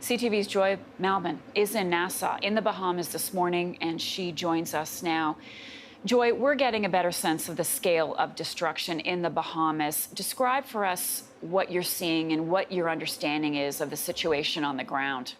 CTV's Joy Malbon is in Nassau, in the Bahamas this morning, and she joins us now. Joy, we're getting a better sense of the scale of destruction in the Bahamas. Describe for us what you're seeing and what your understanding is of the situation on the ground.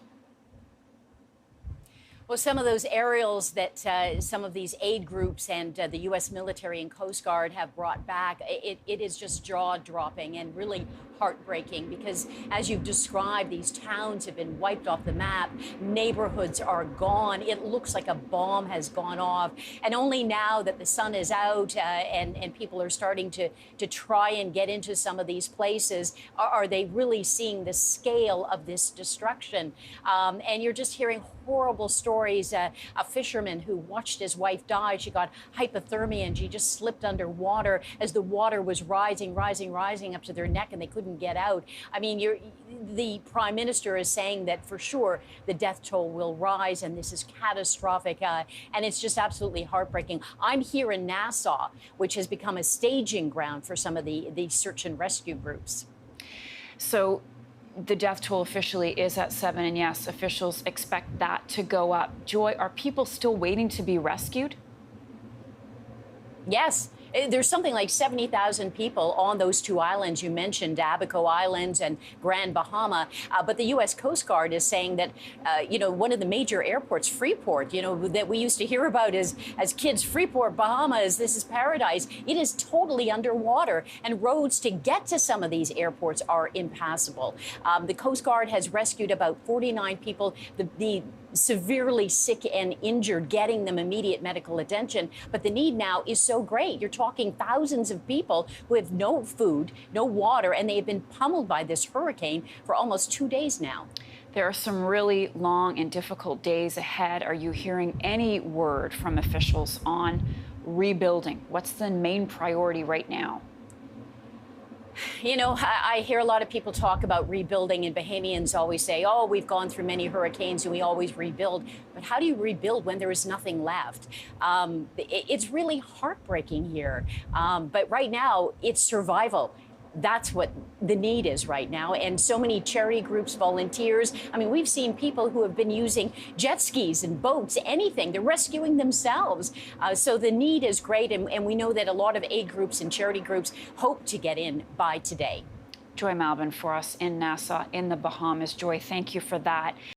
Well, some of those aerials that some of these aid groups and the U.S. military and Coast Guard have brought back, it is just jaw-dropping and really heartbreaking because, as you've described, these towns have been wiped off the map. Neighborhoods are gone. It looks like a bomb has gone off. And only now that the sun is out and people are starting to try and get into some of these places, are they really seeing the scale of this destruction. And you're just hearing horrible stories. A fisherman who watched his wife die, she got hypothermia and she just slipped underwater as the water was rising up to their neck and they couldn't get out. I mean, the Prime Minister is saying that for sure the death toll will rise and this is catastrophic. And it's just absolutely heartbreaking. I'm here in Nassau, which has become a staging ground for some of the search and rescue groups. So the death toll officially is at 7, and yes, officials expect that to go up. Joy, are people still waiting to be rescued? Yes. There's something like 70,000 people on those two islands you mentioned, Abaco Islands and Grand Bahama. But the U.S. Coast Guard is saying that, one of the major airports, Freeport, that we used to hear about as kids, Freeport, Bahamas, this is paradise. It is totally underwater, and roads to get to some of these airports are impassable. The Coast Guard has rescued about 49 people. The severely sick and injured, getting them immediate medical attention. But the need now is so great. You're talking thousands of people who have no food, no water, and they have been pummeled by this hurricane for almost 2 days now. There are some really long and difficult days ahead. Are you hearing any word from officials on rebuilding? What's the main priority right now? I hear a lot of people talk about rebuilding, and Bahamians always say, oh, we've gone through many hurricanes and we always rebuild. But how do you rebuild when there is nothing left? It's really heartbreaking here. But right now, it's survival. That's what the need is right now. And so many charity groups, volunteers. I mean, we've seen people who have been using jet skis and boats, anything. They're rescuing themselves. So the need is great. And we know that a lot of aid groups and charity groups hope to get in by today. Joy Malbon for us in Nassau, in the Bahamas. Joy, thank you for that.